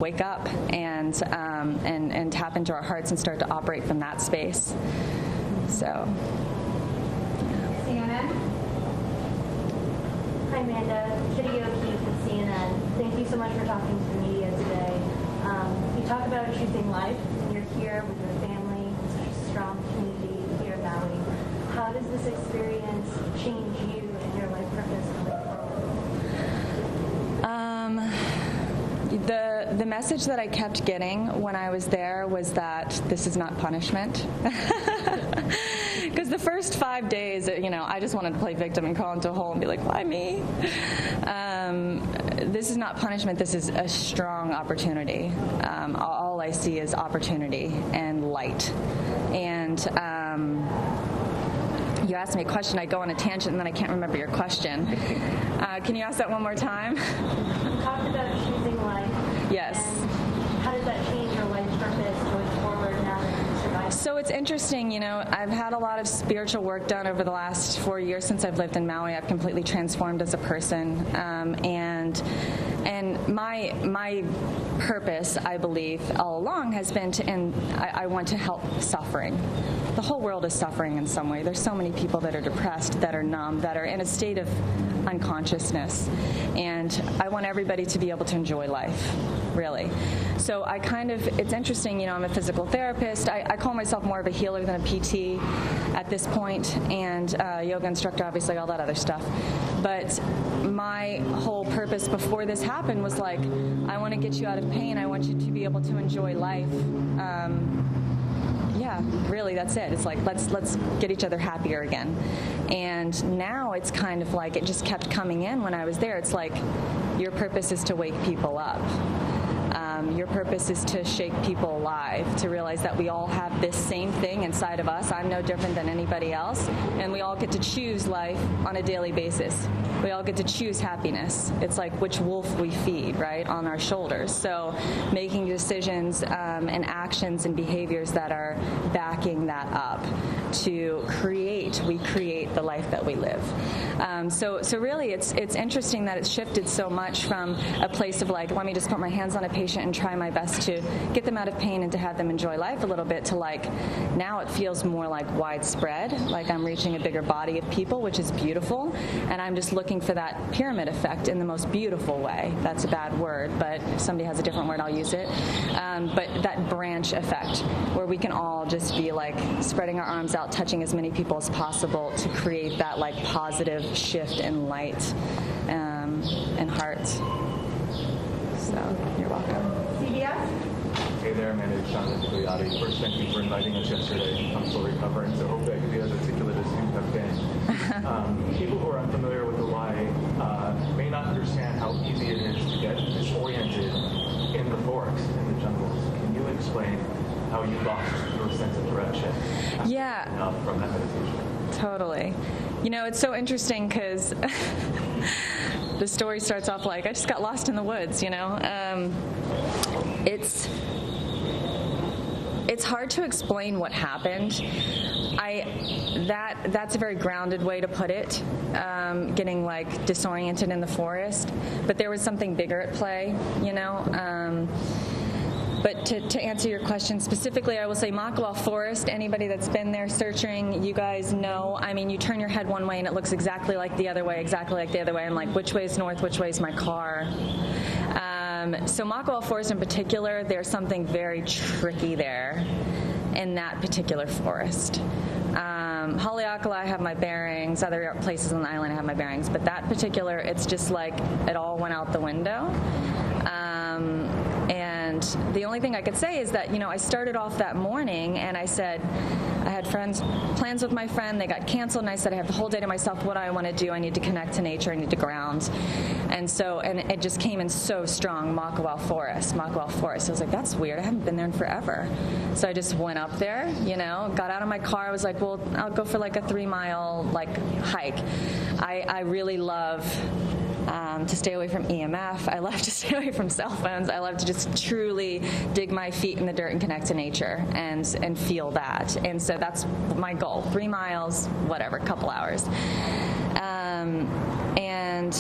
wake up and tap into our hearts and start to operate from that space. So. CNN. Hi, Amanda. Kitty O'Keefe with CNN. Thank you so much for talking to the media today. You talk about choosing life, and you're here with your family, such a strong community here in Maui. How does this experience change you and your life purpose going forward? The message that I kept getting when I was there was that this is not punishment. Because the first 5 days, I just wanted to play victim and crawl into a hole and be like, why me? This is not punishment. This is a strong opportunity. All I see is opportunity and light. And you asked me a question, I go on a tangent, and then I can't remember your question. Can you ask that one more time? You talked about choosing life. Yes. And how does that change your life purpose going forward now that you survived? So it's interesting, I've had a lot of spiritual work done over the last 4 years since I've lived in Maui. I've completely transformed as a person, and my purpose, I believe, all along has been I want to help suffering. The whole world is suffering in some way. There's so many people that are depressed, that are numb, that are in a state of unconsciousness. And I want everybody to be able to enjoy life, really. So it's interesting, I'm a physical therapist. I call myself more of a healer than a PT at this point, and yoga instructor, obviously, all that other stuff. But my whole purpose before this happened was like, I want to get you out of pain. I want you to be able to enjoy life. Yeah, really, that's it. It's like, let's get each other happier again. And now it's kind of like it just kept coming in when I was there. It's like, your purpose is to wake people up. Your purpose is to shake people alive, to realize that we all have this same thing inside of us. I'm no different than anybody else, and we all get to choose life on a daily basis. We all get to choose happiness. It's like which wolf we feed, right, on our shoulders. So making decisions and actions and behaviors that are backing that up to we create the life that we live. So really it's interesting that it's shifted so much from a place of like, let me just put my hands on a patient and try my best to get them out of pain and to have them enjoy life a little bit, to like, now it feels more like widespread, like I'm reaching a bigger body of people, which is beautiful, and I'm just looking for that pyramid effect in the most beautiful way. That's a bad word, but if somebody has a different word, I'll use it. But that branch effect, where we can all just be like spreading our arms out, touching as many people as possible to create that like positive shift in light and heart. So you're welcome. CBS? Hey there, Amanda Eller. First, thank you for inviting us yesterday. I'm still recovering, so hope I can be as articulate as you have been. People who are unfamiliar with Hawaii may not understand how easy it is to get disoriented in the forest, in the jungles. Can you explain how you lost your sense of direction? Yeah. From that meditation. Totally. It's so interesting because the story starts off like, I just got lost in the woods, It's hard to explain what happened. That's a very grounded way to put it, getting like disoriented in the forest. But there was something bigger at play, But to answer your question specifically, I will say Makawao Forest, anybody that's been there searching, you guys know, you turn your head one way and it looks exactly like the other way, I'm like, which way is north, which way is my car? So Makawao Forest in particular, there's something very tricky there in that particular forest. Haleakala, I have my bearings. Other places on the island, I have my bearings. But that particular, it's just like it all went out the window. And the only thing I could say is that, I started off that morning and I said, I had plans with my friend, they got canceled, and I said, I have the whole day to myself. What do I want to do? I need to connect to nature, I need to ground. And it just came in so strong, Makawao Forest. I was like, that's weird, I haven't been there in forever. So I just went up there, got out of my car. I was like, well, I'll go for like a 3-mile hike. I really love to stay away from EMF. I love to stay away from cell phones. I love to just truly dig my feet in the dirt and connect to nature and feel that. And so that's my goal. 3 miles, whatever, couple hours. And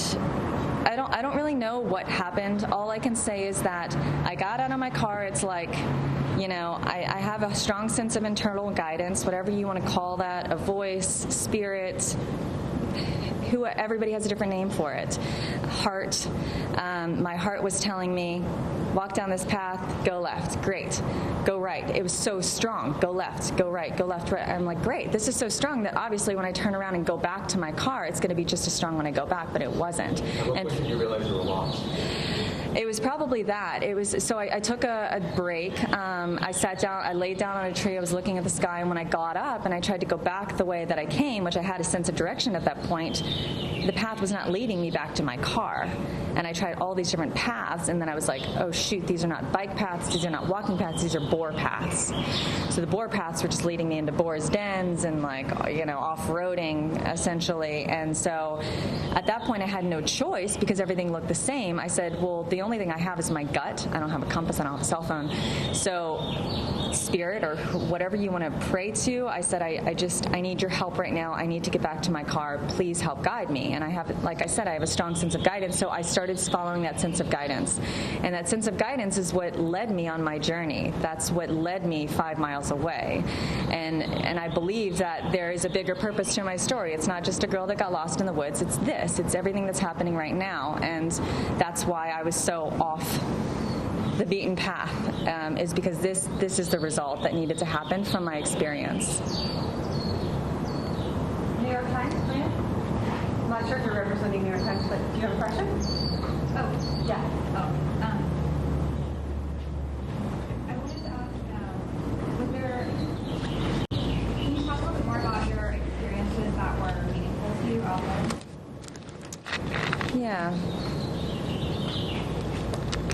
I don't really know what happened. All I can say is that I got out of my car. It's like, I have a strong sense of internal guidance, whatever you want to call that, a voice, spirit, everybody has a different name for it. Heart. My heart was telling me, walk down this path, go left. Great. Go right. It was so strong. Go left, go right, go left, right. I'm like, great. This is so strong that obviously when I turn around and go back to my car, it's going to be just as strong when I go back, but it wasn't. At what point did you realize you were lost? It was probably that. So I took a break. I sat down, I laid down on a tree, I was looking at the sky, and when I got up and I tried to go back the way that I came, which I had a sense of direction at that point, the path was not leading me back to my car. And I tried all these different paths, and then I was like, oh shoot, these are not bike paths, these are not walking paths, these are boar paths. So the boar paths were just leading me into boars' dens and off-roading essentially. And so at that point I had no choice because everything looked the same. I said, well, the only thing I have is my gut. I don't have a compass, I don't have a cell phone. So spirit or whatever you want to pray to, I said, I need your help right now. I need to get back to my car. Please help guide me. And I have, like I said, I have a strong sense of guidance. So I started following that sense of guidance. And that sense of guidance is what led me on my journey. That's what led me 5 miles away. And I believe that there is a bigger purpose to my story. It's not just a girl that got lost in the woods. It's this. It's everything that's happening right now. And that's why I was so off the beaten path, is because this is the result that needed to happen from my experience. New York Times, Maria? I'm not sure if you're representing New York Times, but do you have a question? Oh, yeah. I wanted to ask, can you talk a little bit more about your experiences that were meaningful to you out there? Yeah.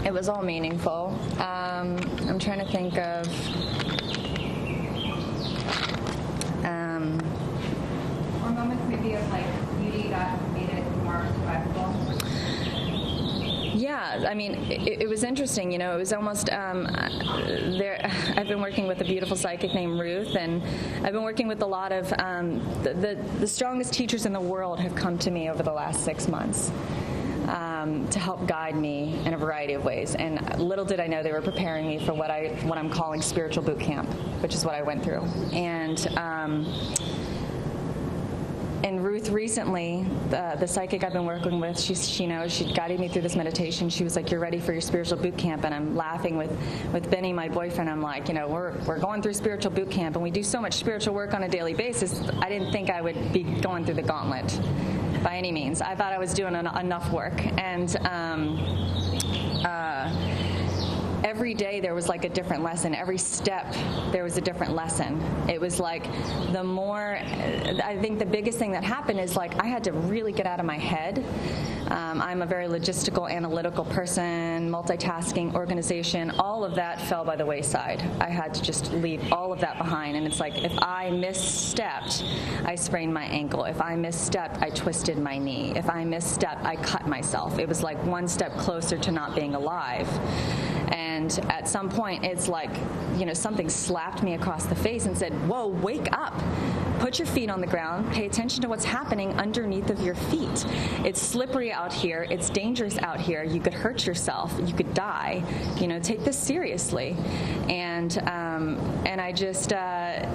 It was all meaningful. I'm trying to think of or moments maybe of beauty that made it more survivable. Yeah, I mean, it was interesting. It was almost I've been working with a beautiful psychic named Ruth, and I've been working with a lot of the strongest teachers in the world have come to me over the last 6 months. To help guide me in a variety of ways. And little did I know they were preparing me for what I'm calling spiritual boot camp, which is what I went through. And Ruth recently, the psychic I've been working with, she guided me through this meditation. She was like, you're ready for your spiritual boot camp. And I'm laughing with Benny, my boyfriend. I'm like, we're going through spiritual boot camp, and we do so much spiritual work on a daily basis. I didn't think I would be going through the gauntlet by any means. I thought I was doing enough work. And every day there was like a different lesson. Every step there was a different lesson. It was like I think the biggest thing that happened is I had to really get out of my head. I'm a very logistical, analytical person, multitasking, organization. All of that fell by the wayside. I had to just leave all of that behind. And it's like, if I misstepped, I sprained my ankle. If I misstepped, I twisted my knee. If I misstepped, I cut myself. It was like one step closer to not being alive. And at some point, it's like, something slapped me across the face and said, whoa, wake up. Put your feet on the ground. Pay attention to what's happening underneath of your feet. It's slippery out here. It's dangerous out here. You could hurt yourself. You could die. Take this seriously. And I just, it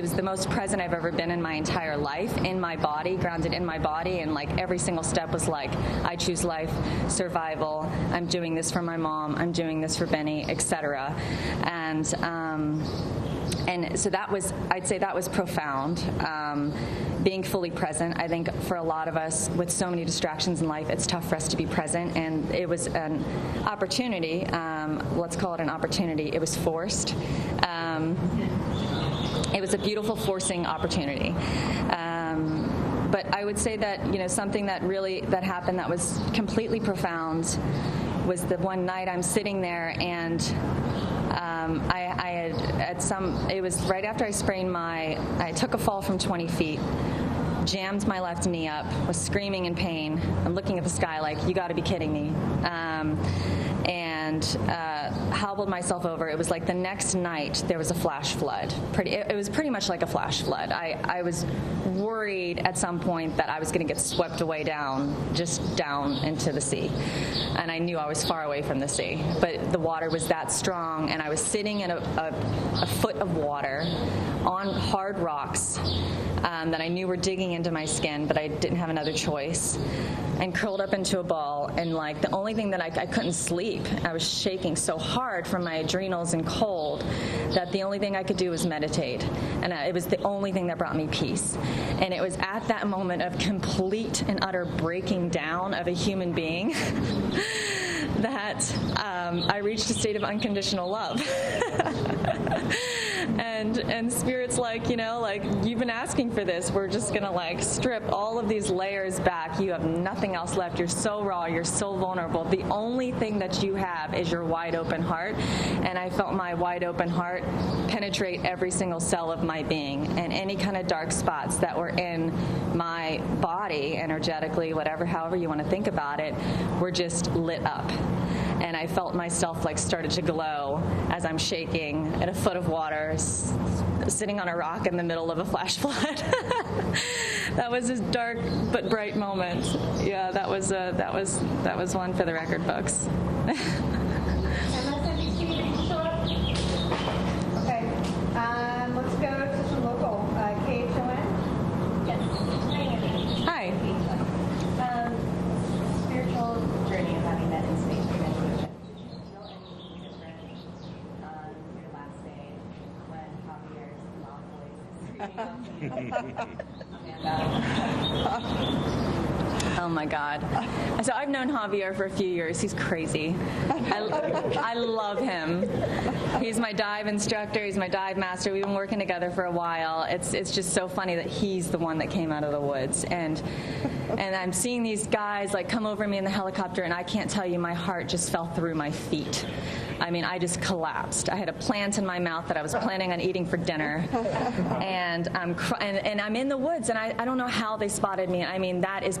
was the most present I've ever been in my entire life, in my body, grounded in my body. And every single step was I choose life, survival. I'm doing this for my mom. I'm doing this for Benny, etc. And so I'd say that was profound. Being fully present. I think for a lot of us with so many distractions in life, it's tough for us to be present. And it was an opportunity. Let's call it an opportunity. It was forced. It was a beautiful forcing opportunity. But I would say that, something that happened that was completely profound was the one night I'm sitting there, and it was right after I took a fall from 20 feet, jammed my left knee up, was screaming in pain. I'm looking at the sky like, you got to be kidding me. hobbled myself over. It was like the next night there was a flash flood. It was pretty much like a flash flood. I was worried at some point that I was going to get swept away just down into the sea. And I knew I was far away from the sea. But the water was that strong, and I was sitting in a foot of water on hard rocks that I knew were digging into my skin, but I didn't have another choice, and curled up into a ball. And like the only thing that I couldn't sleep. I was shaking so hard from my adrenals and cold that the only thing I could do was meditate. And it was the only thing that brought me peace. And it was at that moment of complete and utter breaking down of a human being that I reached a state of unconditional love. And Spirit's like, like, you've been asking for this. We're just going to like strip all of these layers back. You have nothing else left. You're so raw. You're so vulnerable. The only thing that you have is your wide open heart. And I felt my wide open heart penetrate every single cell of my being, and any kind of dark spots that were in my body energetically, however you want to think about it, were just lit up. And I felt myself like started to glow as I'm shaking at a foot of water, sitting on a rock in the middle of a flash flood. That was a dark but bright moment. Yeah, that was one for the record books. Okay, let's go to some local. KHON? Yes. Hi. Spiritual journey of having met in space transition. Did you feel any different on your last day when Javier's loud voice is screaming out Amanda? Oh my God. So I've known Javier for a few years. He's crazy. I love him. He's my dive instructor. He's my dive master. We've been working together for a while. It's just so funny that he's the one that came out of the woods. And I'm seeing these guys like come over me in the helicopter, and I can't tell you, my heart just fell through my feet. I mean, I just collapsed. I had a plant in my mouth that I was planning on eating for dinner, and I'm in the woods, and I don't know how they spotted me. I mean, that is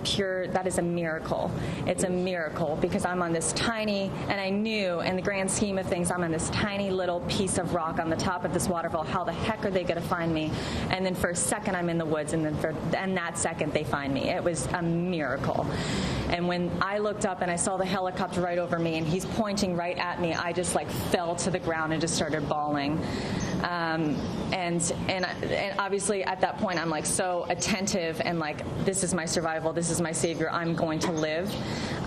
a miracle. It's a miracle, because I'm on this tiny, and I knew in the grand scheme of things, I'm on this tiny little piece of rock on the top of this waterfall. How the heck are they going to find me? And then for a second, I'm in the woods, and then that second, they find me. It was a miracle. And when I looked up and I saw the helicopter right over me, and he's pointing right at me, I just like fell to the ground and just started bawling. And obviously at that point I'm like so attentive and like, this is my survival, this is my savior, I'm going to live.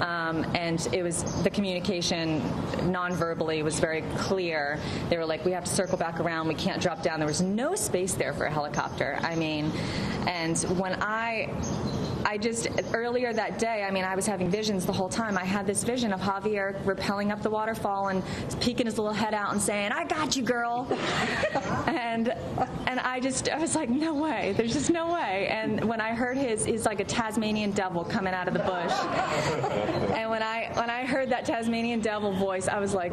And it was the communication non-verbally was very clear. They were like, we have to circle back around, we can't drop down. There was no space there for a helicopter. I mean, and when I just, earlier that day, I mean, I was having visions the whole time. I had this vision of Javier rappelling up the waterfall and peeking his little head out and saying, I got you, girl. and I was like, no way. There's just no way. And when I heard he's like a Tasmanian devil coming out of the bush. And when I heard that Tasmanian devil voice, I was like,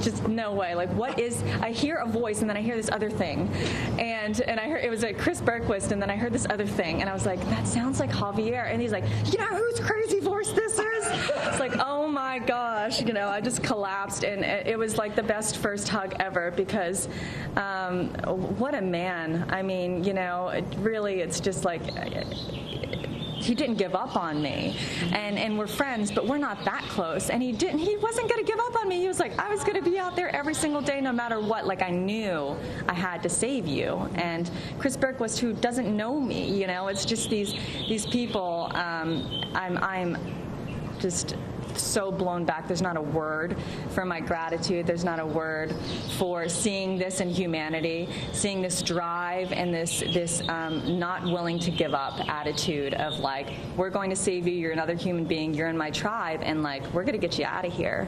just no way. Like, what is, I hear a voice and then I hear this other thing. And I heard, it was a Chris Bergquist, and then I heard this other thing. And I was like, that sounds like Javier. And he's like, you know whose crazy voice this is? It's like, oh my gosh, I just collapsed. And it was like the best first hug ever, because what a man. I mean, it's just like, he didn't give up on me, and we're friends, but we're not that close. And he wasn't going to give up on me. He was like, I was going to be out there every single day, no matter what. Like, I knew I had to save you. And Chris Bergquist, who doesn't know me, it's just these people. I'm just so blown back. There's not a word for my gratitude. There's not a word for seeing this in humanity, seeing this drive and this not willing to give up attitude of like, we're going to save you. You're another human being. You're in my tribe, and like, we're going to get you out of here.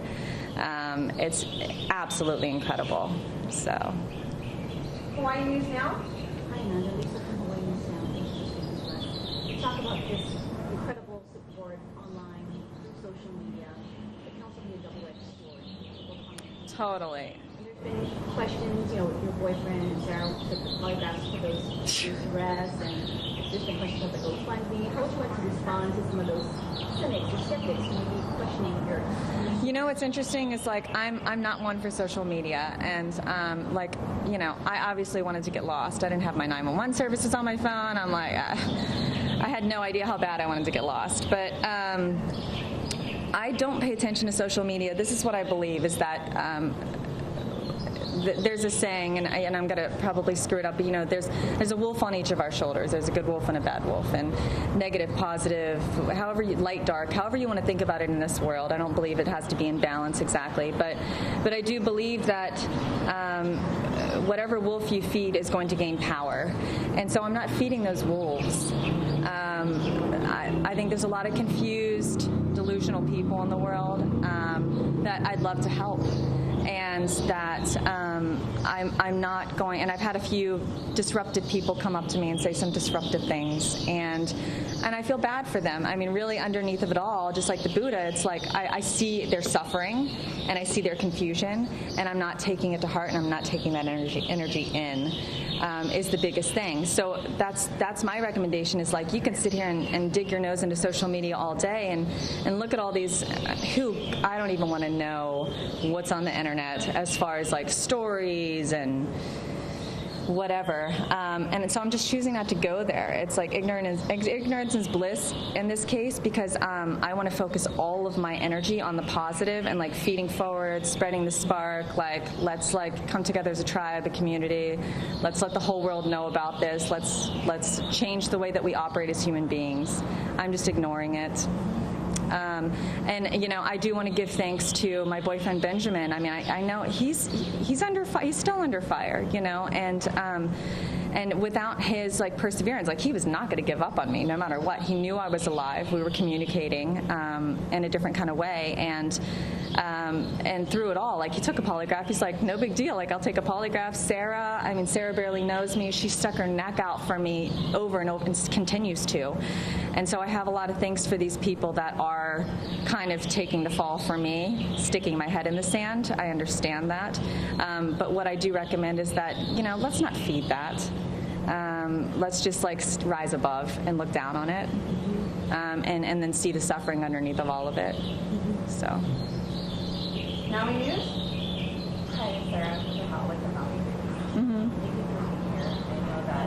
It's absolutely incredible. So. Hawaiian News Now. Hi, Amanda. Lisa from Hawaii News Now. Thanks for speaking to us. Talk about this incredible support online through social media. It can also be a double-edged sword. Totally. Finish questions, with your boyfriend and Sarah took the polygraphs for those arrests, and there's been questions about the GoFundMe. How would you like to respond to some of those cynics or skeptics who may be questioning your? What's interesting is I'm not one for social media, and I obviously wanted to get lost. I didn't have my 911 services on my phone. I'm like, I had no idea how bad I wanted to get lost, but. I don't pay attention to social media. This is what I believe is that there's a saying, and I'm going to probably screw it up, but there's a wolf on each of our shoulders. There's a good wolf and a bad wolf, and negative, positive, light, dark, however you want to think about it in this world. I don't believe it has to be in balance exactly, but I do believe that whatever wolf you feed is going to gain power, and so I'm not feeding those wolves. I think there's a lot of confused, delusional people in the world that I'd love to help, and that I'm not going. And I've had a few disruptive people come up to me and say some disruptive things, and I feel bad for them. I mean, really, underneath of it all, just like the Buddha, it's like I see their suffering and I see their confusion, and I'm not taking it to heart, and I'm not taking that energy in. Is the biggest thing. So that's my recommendation, is you can sit here and dig your nose into social media all day and look at all these I don't even want to know what's on the internet as far as stories and whatever. And so I'm just choosing not to go there. It's like ignorance is bliss in this case, because I want to focus all of my energy on the positive and feeding forward, spreading the spark, let's come together as a tribe, a community. Let's let the whole world know about this. Let's change the way that we operate as human beings. I'm just ignoring it. I do want to give thanks to my boyfriend Benjamin. I mean, I know he's under fire. He's still under fire, and without his perseverance, he was not going to give up on me no matter what. He knew I was alive. We were communicating in a different kind of way, and through it all, he took a polygraph. He's like, no big deal. I'll take a polygraph. Sarah barely knows me. She stuck her neck out for me over and over, and continues to. And so I have a lot of thanks for these people that are kind of taking the fall for me, sticking my head in the sand. I understand that. But what I do recommend is that, let's not feed that. Let's just rise above and look down on it, and then see the suffering underneath of all of it. So. Maui News? Hi, Sarah. With the Maui News. Mm-hmm. Thank you for being here. I know that,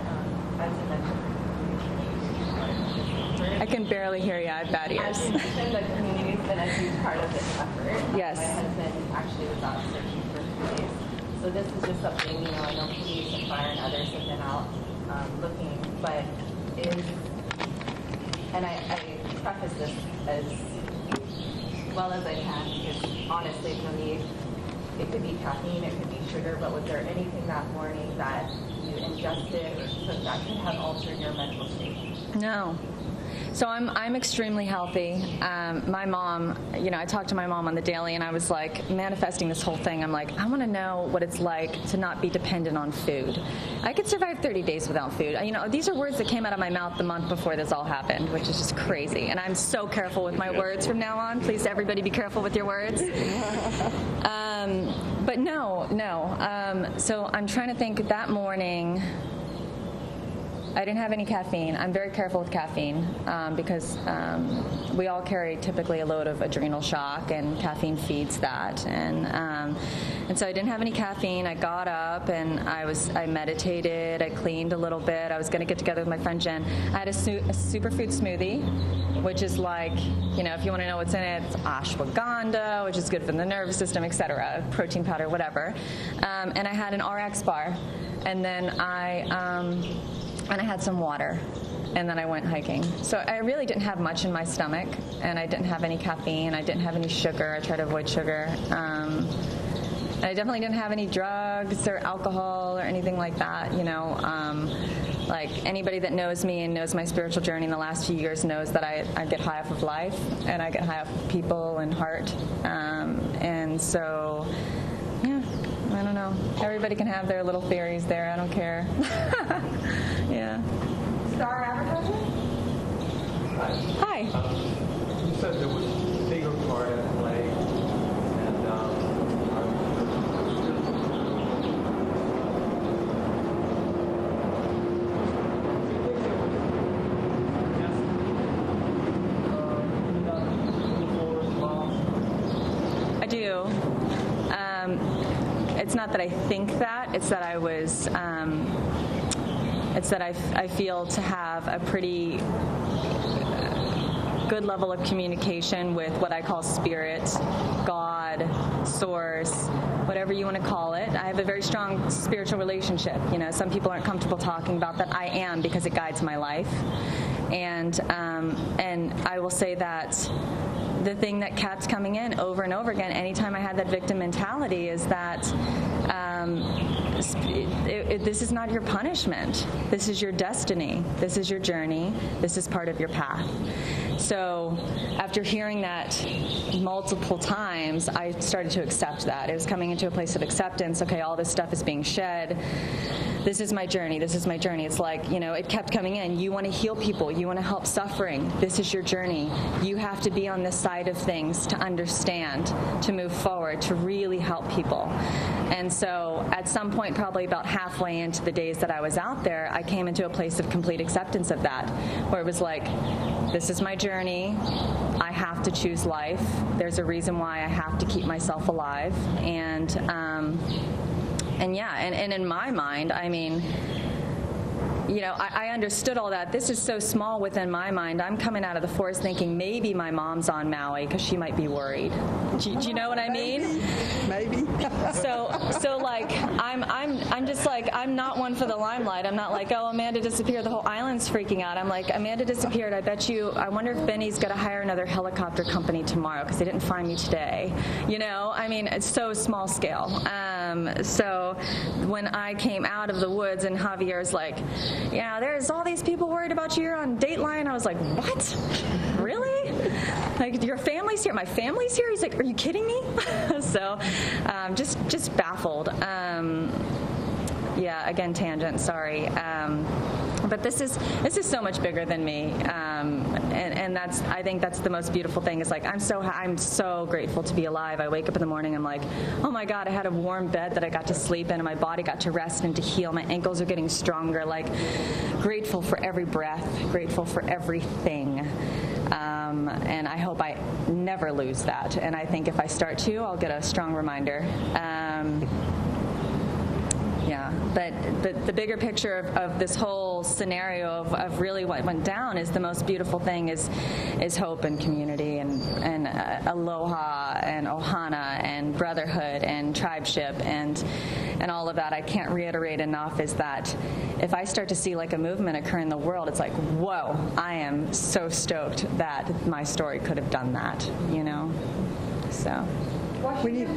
as you mentioned, I can barely hear you. I have bad ears. As you mentioned, the community's been a huge part of this effort. Yes. My husband actually was out searching for 3 days. So this is just something, I know police and fire and others have been out looking, but and I preface this as well as I can, because honestly for me, it could be caffeine, it could be sugar, but was there anything that morning that you ingested or took that could have altered your mental state? No. So I'm extremely healthy. My mom, I talked to my mom on the daily, and I was manifesting this whole thing. I'm I want to know what it's like to not be dependent on food. I could survive 30 days without food. These are words that came out of my mouth the month before this all happened, which is just crazy. And I'm so careful with my words from now on. Please, everybody, be careful with your words. But no. So I'm trying to think. That morning, I didn't have any caffeine. I'm very careful with caffeine because we all carry typically a load of adrenal shock, and caffeine feeds that. And so I didn't have any caffeine. I got up and I meditated. I cleaned a little bit. I was going to get together with my friend Jen. I had a superfood smoothie, which is if you want to know what's in it, it's ashwagandha, which is good for the nervous system, etc., protein powder, whatever. And I had an RX bar, and then I had some water, and then I went hiking. So I really didn't have much in my stomach, and I didn't have any caffeine. I didn't have any sugar. I try to avoid sugar. I definitely didn't have any drugs or alcohol or anything like that. Anybody that knows me and knows my spiritual journey in the last few years knows that I get high off of life, and I get high off of people and heart. And so, yeah, I don't know. Everybody can have their little theories there. I don't care. Yeah. Star advertising? Hi. You said there was a bigger part at play, and it's not that I think that, it's that I was, it's that I feel to have a pretty good level of communication with what I call spirit, God, source, whatever you want to call it. I have a very strong spiritual relationship. You know, some people aren't comfortable talking about that. I am, because it guides my life. And I will say that the thing that kept coming in over and over again, anytime I had that victim mentality, is that this is not your punishment. This is your destiny. This is your journey. This is part of your path. So after hearing that multiple times, I started to accept that. It was coming into a place of acceptance. Okay, all this stuff is being shed. This is my journey. This is my journey. It's like, you know, it kept coming in. You want to heal people. You want to help suffering. This is your journey. You have to be on this side of things to understand, to move forward, to really help people. And so at some point, probably about halfway into the days that I was out there, I came into a place of complete acceptance of that, where it was like, this is my journey. I have to choose life. There's a reason why I have to keep myself alive. And in my mind, I mean, you know, I understood all that. This is so small within my mind. I'm coming out of the forest thinking maybe my mom's on Maui because she might be worried. Do you know what I mean? Maybe. So like I'm just like, I'm not one for the limelight. I'm not like, oh, Amanda disappeared, the whole island's freaking out. I'm like, Amanda disappeared. I wonder if Benny's got to hire another helicopter company tomorrow because they didn't find me today. You know, I mean, it's so small scale. So when I came out of the woods and Javier's like, yeah, there's all these people worried about you. You're on Dateline. I was like, what? Really? Like, your family's here? My family's here? He's like, are you kidding me? So just baffled. Yeah, again, tangent, sorry. But this is so much bigger than me, and I think that's the most beautiful thing. Is like I'm so grateful to be alive. I wake up in the morning, I'm like, oh my God, I had a warm bed that I got to sleep in, and my body got to rest and to heal. My ankles are getting stronger. Like, grateful for every breath, grateful for everything, and I hope I never lose that. And I think if I start to, I'll get a strong reminder. Yeah, but the bigger picture of this whole scenario of really what went down is the most beautiful thing is hope and community and aloha and ohana and brotherhood and tribeship and all of that. I can't reiterate enough is that if I start to see like a movement occur in the world, it's like, whoa, I am so stoked that my story could have done that, you know, so. We need,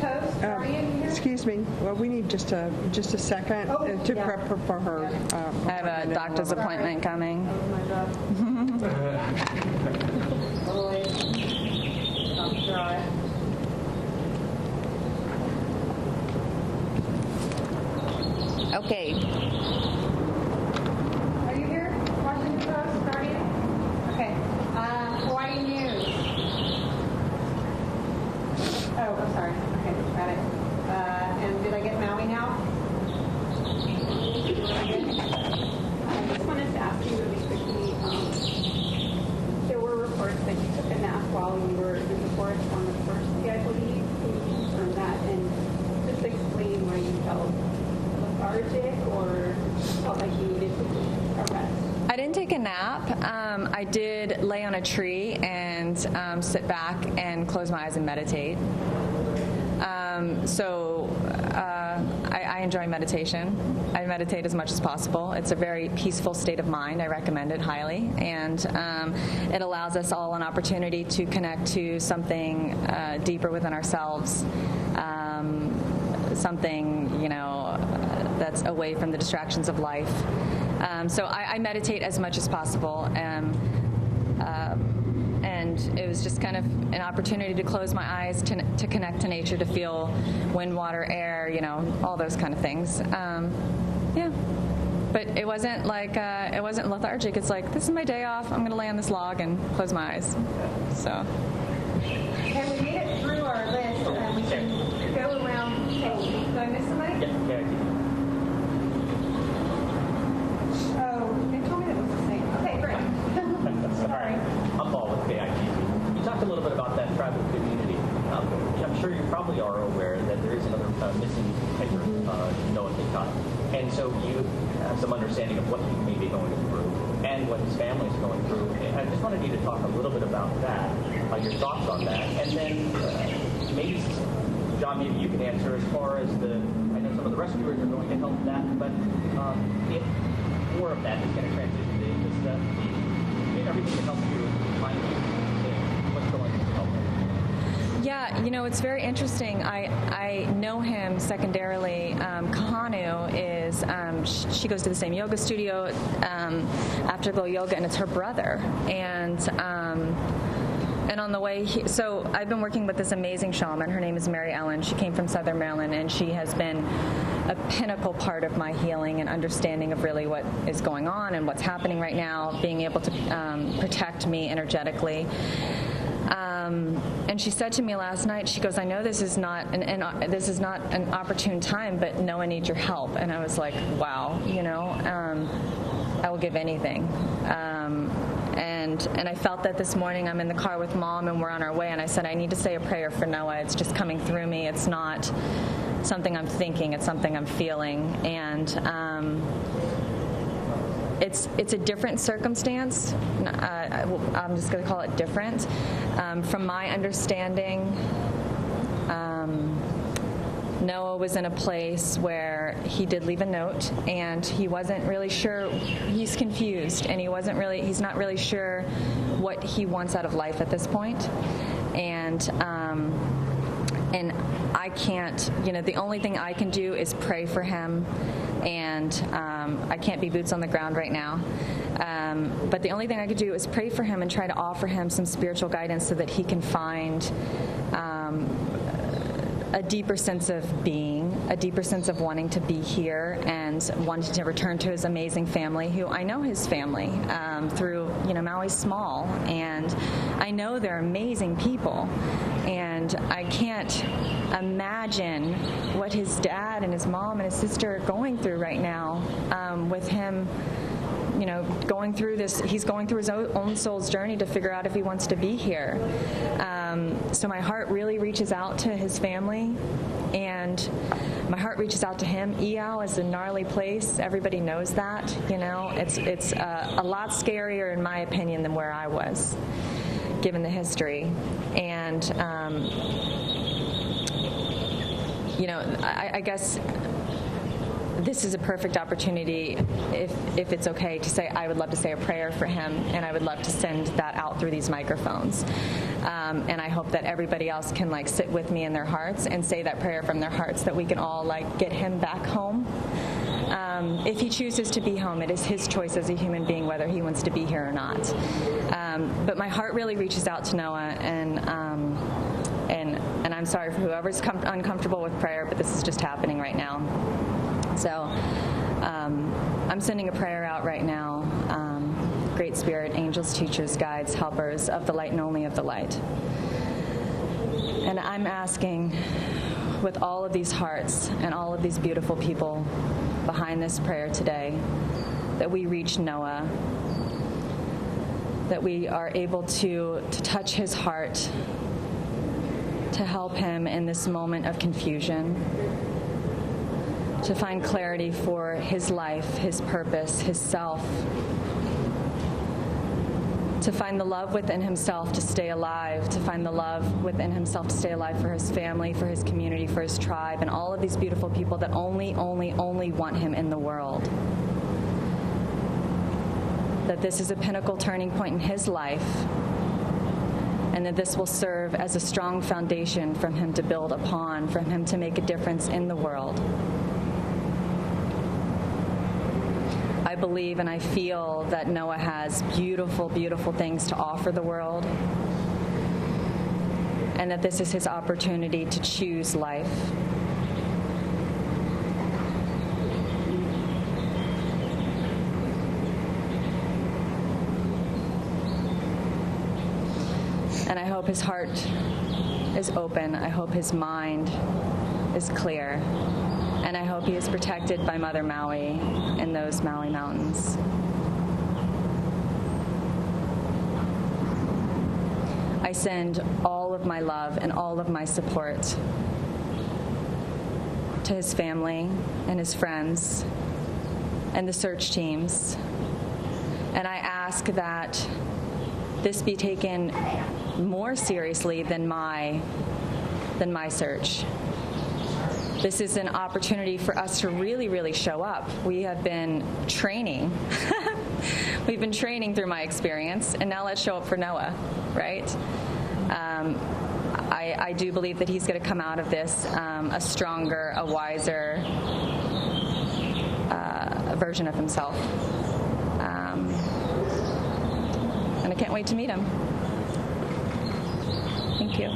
excuse me. Well, we need just a second to prep her for her. I have a doctor's appointment coming. Okay. Are you here? Washington Post, Guardian? Okay. Hawaii News. Oh, I'm sorry. Okay, got it. And did I get Maui now? I just wanted to ask you really quickly, there were reports that you took a nap while you were in the forest on the first day, I believe. Can you confirm that and just explain why you felt lethargic or felt like you needed to a rest? I didn't take a nap. I did lay on a tree and sit back and close my eyes and meditate. I enjoy meditation. I meditate as much as possible. It's a very peaceful state of mind. I recommend it highly. And it allows us all an opportunity to connect to something deeper within ourselves, something, you know, that's away from the distractions of life. So I meditate as much as possible. And it was just kind of an opportunity to close my eyes, to connect to nature, to feel wind, water, air, you know, all those kind of things. Yeah. But it wasn't like, it wasn't lethargic. It's like, this is my day off. I'm going to lay on this log and close my eyes. So. Okay, we made it through our list, and we can go around. Okay, did I miss somebody? Yeah. Oh, they told me that was the same. Okay, great. Sorry. I'm Paul with KITV. You talked a little bit about that tribal community. I'm sure you probably are aware that there is another missing hiker, Noah Kintai. And so you have some understanding of what he may be going through and what his family is going through. And I just wanted you to talk a little bit about that, your thoughts on that. And then maybe, John, maybe you can answer as far as I know some of the rescuers are going to help that, but if more of that is going to transition to this stuff, everything to help you find what's going to help them. Yeah, it's very interesting. I know him secondarily. Kahanu is, she goes to the same yoga studio, Afterglow Yoga, and it's her brother. And on the way, so I've been working with this amazing shaman. Her name is Amanda Eller. She came from Southern Maryland, and she has been a pinnacle part of my healing and understanding of really what is going on and what's happening right now, being able to protect me energetically. And she said to me last night, she goes, I know this is not an opportune time, but Noah needs your help. And I was like, wow, I will give anything. And I felt that this morning. I'm in the car with Mom, and we're on our way, and I said, I need to say a prayer for Noah. It's just coming through me. It's not something I'm thinking. It's something I'm feeling. And it's a different circumstance. I'm just going to call it different. From my understanding, Noah was in a place where he did leave a note, and he wasn't really sure. He's confused, and he's not really sure what he wants out of life at this point. And I can't, the only thing I can do is pray for him, and I can't be boots on the ground right now. But the only thing I could do is pray for him and try to offer him some spiritual guidance so that he can find a deeper sense of being, a deeper sense of wanting to be here and wanting to return to his amazing family, who I know his family through, Maui's small, and I know they're amazing people, and I can't imagine what his dad and his mom and his sister are going through right now with him, going through this. He's going through his own soul's journey to figure out if he wants to be here. So my heart really reaches out to his family, and my heart reaches out to him. Iao is a gnarly place. Everybody knows that. It's a lot scarier, in my opinion, than where I was, given the history. And I guess this is a perfect opportunity, if it's okay, to say I would love to say a prayer for him, and I would love to send that out through these microphones. And I hope that everybody else can sit with me in their hearts and say that prayer from their hearts, that we can all get him back home. If he chooses to be home, it is his choice as a human being whether he wants to be here or not. But my heart really reaches out to Noah, and I'm sorry for whoever's uncomfortable with prayer, but this is just happening right now. So I'm sending a prayer out right now. Great Spirit, angels, teachers, guides, helpers of the light and only of the light. And I'm asking, with all of these hearts and all of these beautiful people behind this prayer today, that we reach Noah, that we are able to touch his heart, to help him in this moment of confusion, to find clarity for his life, his purpose, his self, to find the love within himself to stay alive, to find the love within himself to stay alive for his family, for his community, for his tribe, and all of these beautiful people that only want him in the world. That this is a pinnacle turning point in his life, and that this will serve as a strong foundation for him to build upon, for him to make a difference in the world. I believe and I feel that Noah has beautiful, beautiful things to offer the world, and that this is his opportunity to choose life. And I hope his heart is open. I hope his mind is clear. And I hope he is protected by Mother Maui in those Maui mountains. I send all of my love and all of my support to his family and his friends and the search teams. And I ask that this be taken more seriously than my search. This is an opportunity for us to really, really show up. We have been training. We've been training through my experience, and now let's show up for Noah, right? I do believe that he's going to come out of this a stronger, a wiser version of himself. And I can't wait to meet him. Thank you.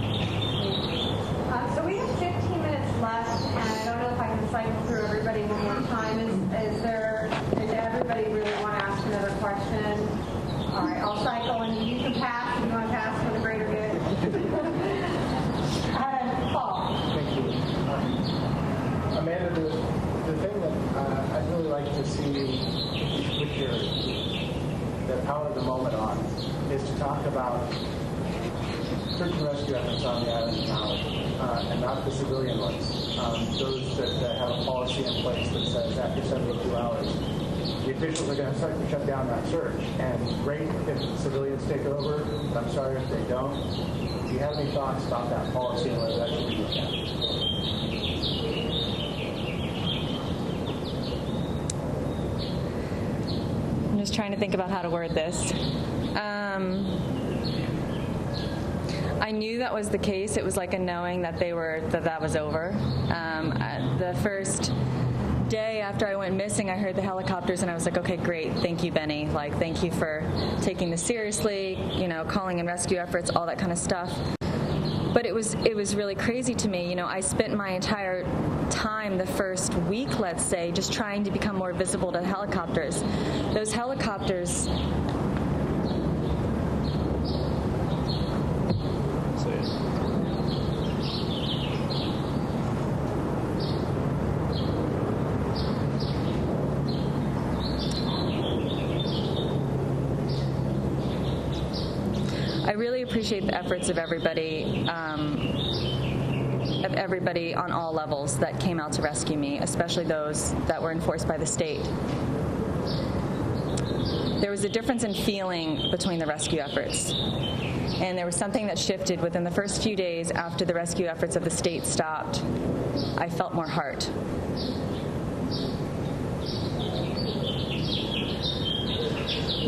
So we have 15 minutes left, and I don't know if I can cycle through everybody one more time. Does everybody really want to ask another question? All right, I'll cycle, and you can pass if you want to pass for the greater good. Paul. Thank you. Amanda, the thing that I'd really like to see with the power of the moment on is to talk about search and rescue efforts on the island of Maui, and not the civilian ones. Those that have a policy in place that says after 72 hours, the officials are going to start to shut down that search. And great if civilians take over, but I'm sorry if they don't. Do you have any thoughts about that policy and whether that should be looked at? I'm just trying to think about how to word this. I knew that was the case. It was like a knowing that that was over. The first day after I went missing, I heard the helicopters, and I was like, okay, great. Thank you, Benny. Like, thank you for taking this seriously, calling in rescue efforts, all that kind of stuff. But it was really crazy to me. I spent my entire time, the first week, let's say, just trying to become more visible to helicopters. Those helicopters... I really appreciate the efforts of everybody on all levels that came out to rescue me, especially those that were enforced by the state. There was a difference in feeling between the rescue efforts, and there was something that shifted within the first few days after the rescue efforts of the state stopped. I felt more heart.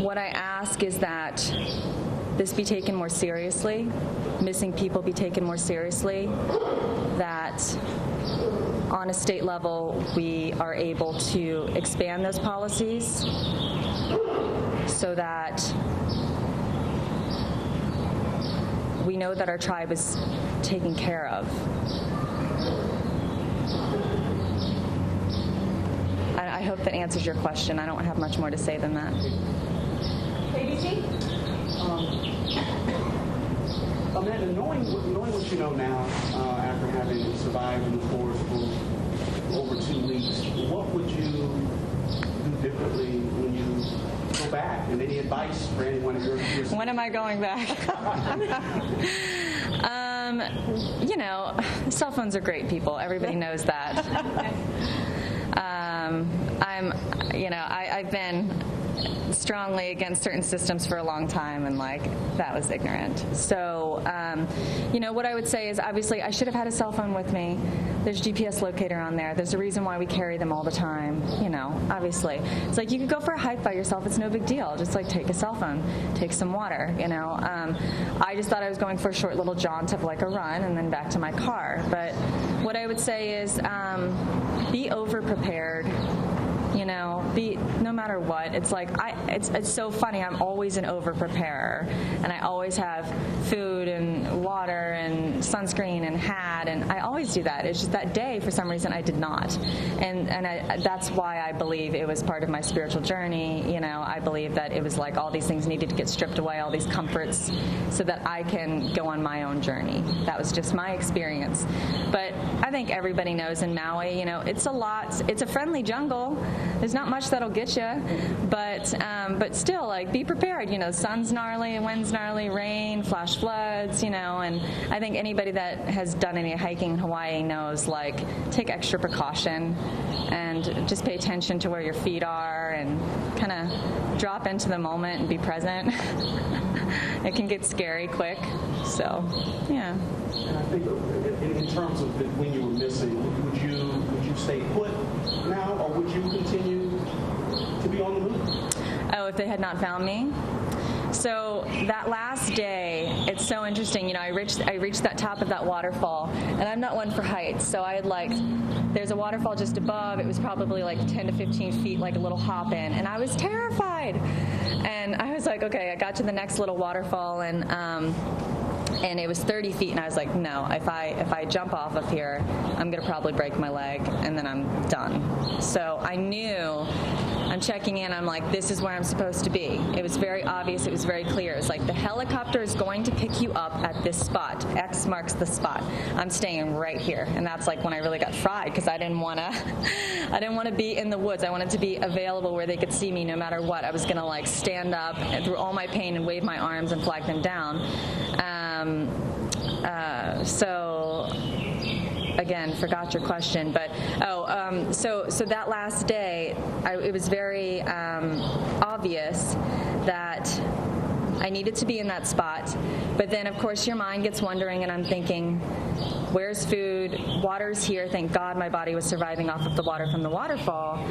What I ask is that this be taken more seriously, missing people be taken more seriously, that on a state level we are able to expand those policies so that we know that our tribe is taken care of. I hope that answers your question. I don't have much more to say than that. ABC? Amanda, knowing what you know now, after having survived in the forest for over 2 weeks, what would you do differently when you go back? And any advice for anyone of your When am I going back? Cell phones are great people. Everybody knows that. I've been strongly against certain systems for a long time, and that was ignorant. So, what I would say is, obviously, I should have had a cell phone with me. There's GPS locator on there. There's a reason why we carry them all the time. Obviously, it's like you could go for a hike by yourself. It's no big deal. Just take a cell phone, take some water. I just thought I was going for a short little jaunt of a run and then back to my car. But what I would say is, be over prepared. No matter what, it's it's so funny. I'm always an over-preparer, and I always have food and water and sunscreen and hat, and I always do that. It's just that day, for some reason, I did not, and that's why I believe it was part of my spiritual journey. I believe that it was all these things needed to get stripped away, all these comforts, so that I can go on my own journey. That was just my experience. But I think everybody knows in Maui, it's a lot. It's a friendly jungle. There's not much that'll get you, but still, be prepared. Sun's gnarly, wind's gnarly, rain, flash floods, and I think anybody that has done community of hiking in Hawaii knows, like, take extra precaution and just pay attention to where your feet are and kind of drop into the moment and be present. It can get scary quick. So, yeah. And I think in terms of when you were missing, would you stay put now, or would you continue to be on the move? Oh, if they had not found me? So that last day, it's so interesting. You know, I reached that top of that waterfall, and I'm not one for heights. So I had there's a waterfall just above. It was probably like 10 to 15 feet, like a little hop in, and I was terrified. And I was like, okay, I got to the next little waterfall, and it was 30 feet, and I was like, no, if I jump off of here, I'm gonna probably break my leg, and then I'm done. So I knew. I'm checking in, I'm like, this is where I'm supposed to be. It was very obvious, it was very clear. It's like, the helicopter is going to pick you up at this spot. X marks the spot. I'm staying right here. And that's like when I really got fried, because I didn't want to be in the woods. I wanted to be available where they could see me no matter what. I was going to like stand up through all my pain and wave my arms and flag them down. So again, forgot your question, but so that last day, it was very obvious that I needed to be in that spot. But then, of course, your mind gets wondering, and I'm thinking, where's food? Water's here. Thank God my body was surviving off of the water from the waterfall.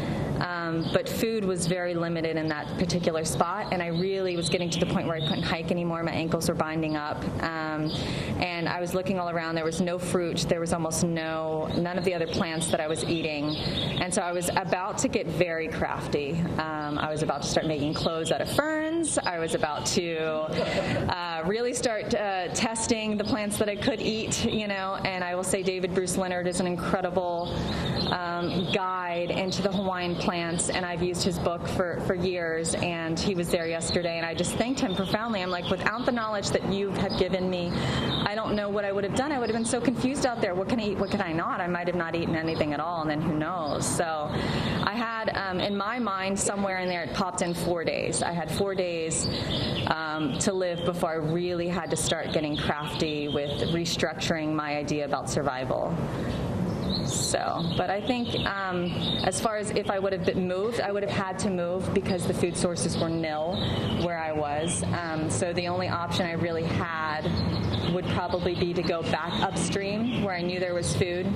But food was very limited in that particular spot, and I really was getting to the point where I couldn't hike anymore. My ankles were binding up, and I was looking all around. There was no fruit. There was almost none of the other plants that I was eating, and so I was about to get very crafty. I was about to start making clothes out of ferns. I was about to really start testing the plants that I could eat, you know. And I will say David Bruce Leonard is an incredible guide into the Hawaiian plants, and I've used his book for years, and he was there yesterday, and I just thanked him profoundly. I'm like, without the knowledge that you have given me, I don't know what I would have done. I would have been so confused out there. What can I eat? What can I not? I might have not eaten anything at all, and then who knows? So I had, in my mind, somewhere in there, it popped in 4 days. I had 4 days to live before I really had to start getting crafty with restructuring my idea about survival. So, but I think as far as if I would have been moved, I would have had to move because the food sources were nil where I was. So the only option I really had would probably be to go back upstream where I knew there was food.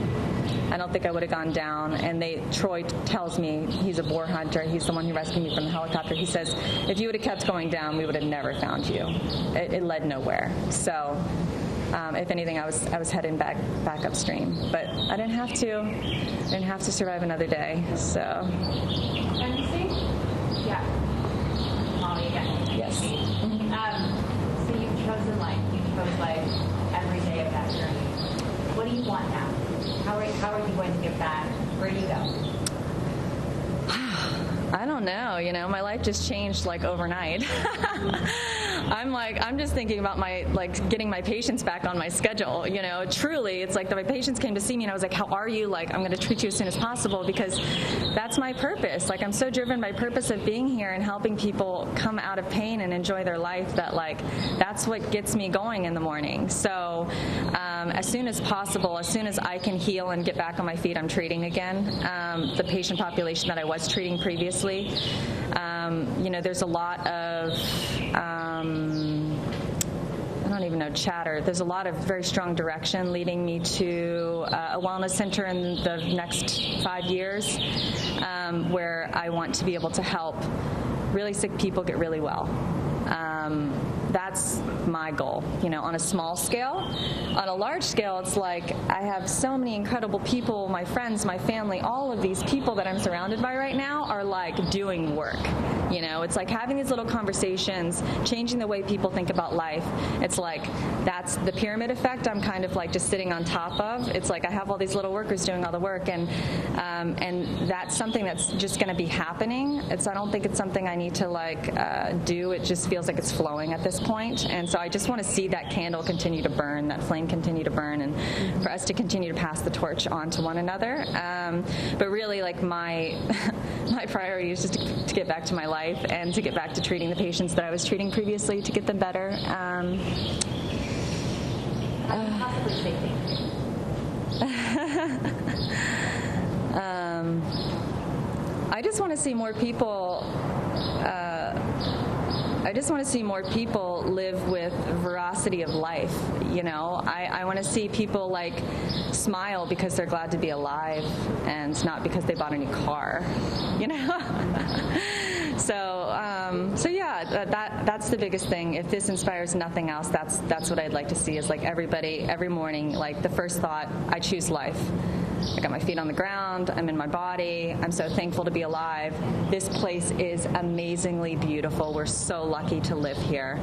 I don't think I would have gone down. And Troy tells me, he's a boar hunter. He's the one who rescued me from the helicopter. He says, if you would have kept going down, we would have never found you. It led nowhere. So if anything, I was heading back upstream. But I didn't have to. I didn't have to survive another day. So. NBC? Yeah. Molly again. Yes. So you've chosen life. You chose life every day of that journey. What do you want now? How are you going to get back? Where do you go? I don't know, you know, my life just changed like overnight. I'm just thinking about getting my patients back on my schedule, you know. Truly, it's like my patients came to see me and I was like, how are you? Like, I'm going to treat you as soon as possible because that's my purpose. Like, I'm so driven by purpose of being here and helping people come out of pain and enjoy their life that that's what gets me going in the morning. So as soon as possible, as soon as I can heal and get back on my feet, I'm treating again. The patient population that I was treating previously, you know, there's a lot of, I don't even know, chatter. There's a lot of very strong direction leading me to a wellness center in the next 5 years where I want to be able to help really sick people get really well. That's my goal, you know, on a small scale. On a large scale, it's like I have so many incredible people, my friends, my family, all of these people that I'm surrounded by right now are like doing work. You know, it's like having these little conversations, changing the way people think about life. It's like that's the pyramid effect I'm kind of like just sitting on top of. It's like I have all these little workers doing all the work, and that's something that's just going to be happening. I don't think it's something I need to do. It just feels like it's flowing at this point. And so I just want to see that candle continue to burn, that flame continue to burn, and for us to continue to pass the torch on to one another. But really, like my priority is just to get back to my life and to get back to treating the patients that I was treating previously to get them better. Possibly say thank you. I just want to see more people. I just want to see more people live with veracity of life. You know, I want to see people like smile because they're glad to be alive and not because they bought a new car. You know. So yeah, that's the biggest thing. If this inspires nothing else, that's what I'd like to see. Is like everybody every morning, like the first thought, I choose life. I got my feet on the ground. I'm in my body. I'm so thankful to be alive. This place is amazingly beautiful. We're so lucky to live here.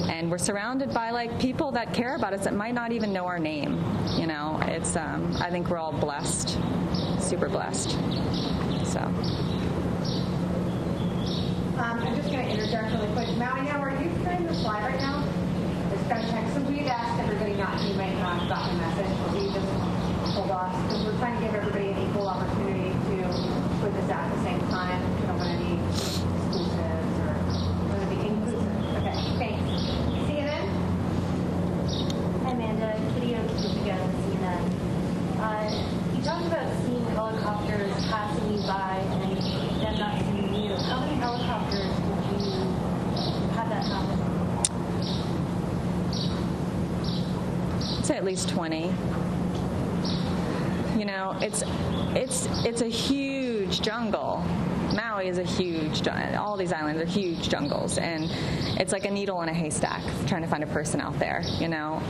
And we're surrounded by like people that care about us that might not even know our name. You know, it's, I think we're all blessed, super blessed. So. I'm just going to interject really quick. Maui, now, are you trying to fly right now? It's going to check. So we'd asked everybody not to, might not have gotten the message. So you just hold off, because we're trying to give everybody an equal opportunity to put this out at the same time. We don't want any exclusives or want to be inclusive. Okay, thanks. CNN? Hi, Amanda. Kitty Oaks again, CNN. You talked about seeing helicopters passing you by and them not seeing you. How many helicopters would you have that happen? I'd say at least 20. You know, it's a huge jungle. Maui is a huge, all these islands are huge jungles, and it's like a needle in a haystack trying to find a person out there, you know.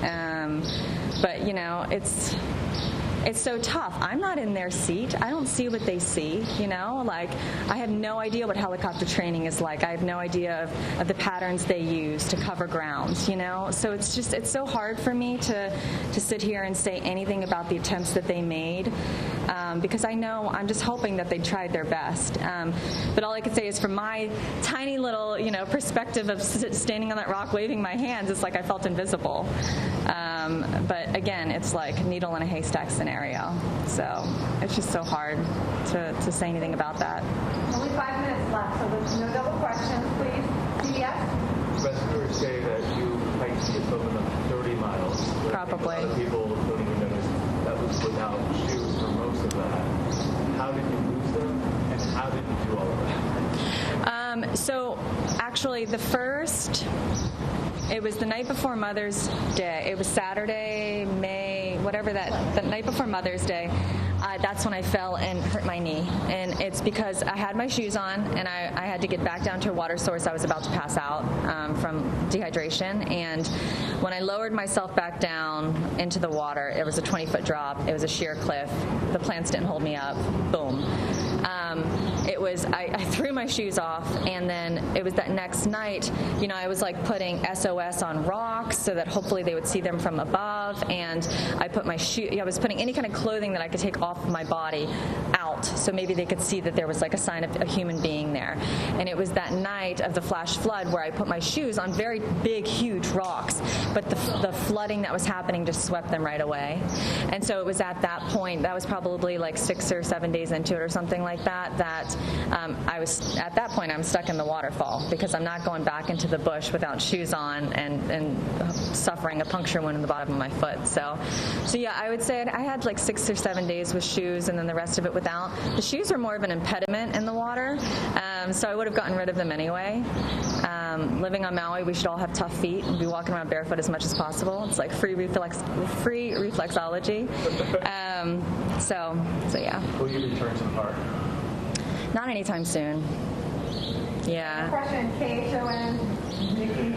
But, you know, it's so tough. I'm not in their seat. I don't see what they see, you know? Like, I have no idea what helicopter training is like. I have no idea of the patterns they use to cover grounds, you know? So it's so hard for me to sit here and say anything about the attempts that they made, because I'm just hoping that they tried their best. But all I can say is from my tiny little, you know, perspective of standing on that rock waving my hands, it's like I felt invisible. But again, it's like needle in a haystack scenario. So it's just so hard to say anything about that. Only 5 minutes left, so there's no double questions, please. CBS? Rescuers say that you hiked the equivalent of 30 miles. Probably. A lot of people don't even notice that was without shoes for most of that. How did you lose them, and how did you do all of that? So actually it was the night before Mother's Day. It was Saturday, the night before Mother's Day. That's when I fell and hurt my knee. And it's because I had my shoes on, and I had to get back down to a water source. I was about to pass out from dehydration. And when I lowered myself back down into the water, it was a 20-foot drop. It was a sheer cliff. The plants didn't hold me up. Boom. I threw my shoes off, and then it was that next night, you know, I was like putting SOS on rocks so that hopefully they would see them from above, and I was putting any kind of clothing that I could take off my body out so maybe they could see that there was like a sign of a human being there. And it was that night of the flash flood where I put my shoes on very big, huge rocks, but the flooding that was happening just swept them right away. And so it was at that point, that was probably like 6 or 7 days into it or something like that, I'm stuck in the waterfall because I'm not going back into the bush without shoes on and suffering a puncture wound in the bottom of my foot. So yeah, I would say I had like 6 or 7 days with shoes and then the rest of it without. The shoes were more of an impediment in the water, so I would have gotten rid of them anyway. Living on Maui, we should all have tough feet and be walking around barefoot as much as possible. It's like free reflexology. So yeah. Will you return to the park? Not anytime soon. Yeah. Question, KHON, Nikki.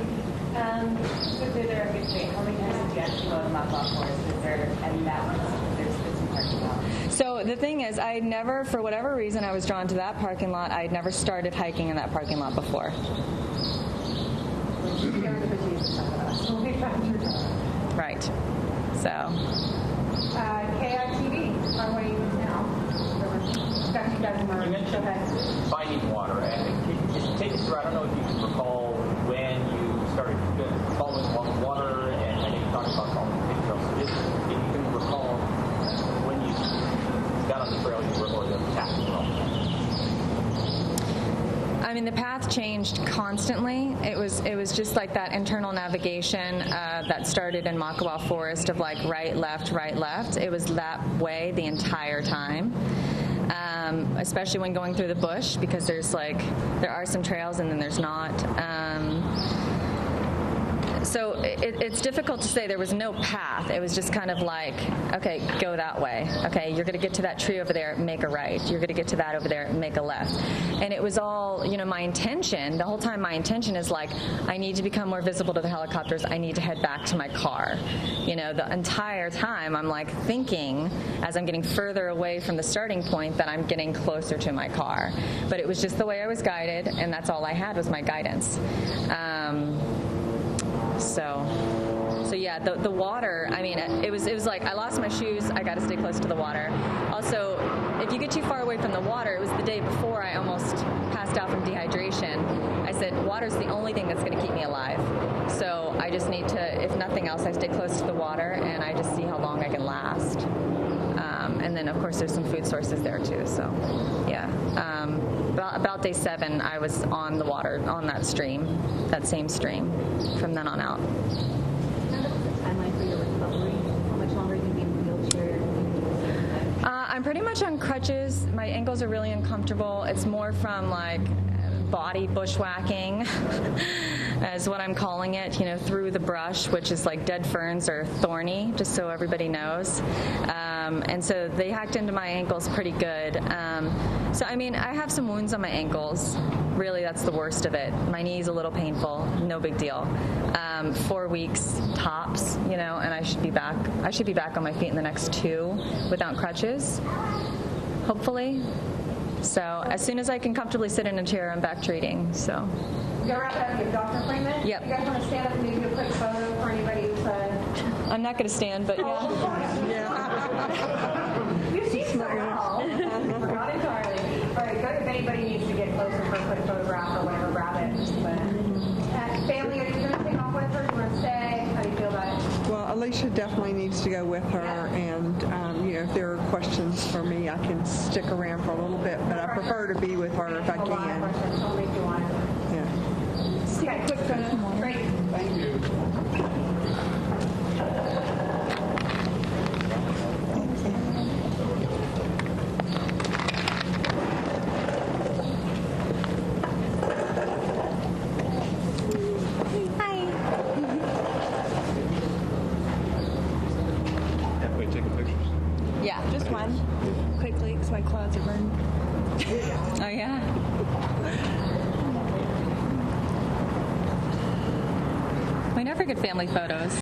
Quickly, there are between how many times did you actually go to Makawao Forest Reserve, and that one, there's some parking lot? So the thing is, I never, for whatever reason, I was drawn to that parking lot. I'd never started hiking in that parking lot before. Right. So. KITV, our way now. You mentioned finding water, and can you just take us through, I don't know if you can recall when you started following along the water, and I know you talked about following the pig trail, so just if you can recall when you got on the trail or the tactical. I mean, mean, the path changed constantly. It was just like that internal navigation that started in Makawao Forest of like right, left, right, left. It was that way the entire time. Especially when going through the bush, because there are some trails and then there's not. So it's difficult to say. There was no path. It was just kind of like, okay, go that way. Okay, you're going to get to that tree over there, make a right. You're going to get to that over there, make a left. And it was all, my intention, the whole time my intention is like, I need to become more visible to the helicopters. I need to head back to my car. The entire time I'm like thinking, as I'm getting further away from the starting point, that I'm getting closer to my car. But it was just the way I was guided, and that's all I had was my guidance. So yeah, the water, I mean, it was like I lost my shoes, I got to stay close to the water. Also, if you get too far away from the water, it was the day before I almost passed out from dehydration. I said, water's the only thing that's going to keep me alive. So I just need to, if nothing else, I stay close to the water and I just see how long I can last. And then, of course, there's some food sources there, too. So, yeah. About day 7, I was on the water, on that stream, that same stream, from then on out. Timeline for your recovery? How much longer are you going to be in the wheelchair? I'm pretty much on crutches. My ankles are really uncomfortable. It's more from, like, body bushwhacking, is what I'm calling it, through the brush, which is like dead ferns or thorny, just so everybody knows. And so they hacked into my ankles pretty good. So, I mean, I have some wounds on my ankles. Really, that's the worst of it. My knee's a little painful. No big deal. 4 weeks tops, and I should be back. I should be back on my feet in the next 2 without crutches, hopefully. So as soon as I can comfortably sit in a chair, I'm back treating. So. You gotta wrap up your doctor appointment? Yep. You guys want to stand up and maybe a quick photo for anybody who's I'm not going to stand, but yeah. You see so well. Forgot entirely. All right, good. If anybody needs to get closer for a quick photograph or whatever, grab it. But, family, are you going to take off with her? Do you want to stay? How do you feel about it? Well, Alicia definitely needs to go with her, and if there are questions for me, I can stick around for a little bit, but I prefer to be with her if I can. Only if you want. Yeah. Okay, quick photo. Great. Thank you. Yeah. Just one, quickly, because my clothes are burned. Oh, yeah? We never get family photos.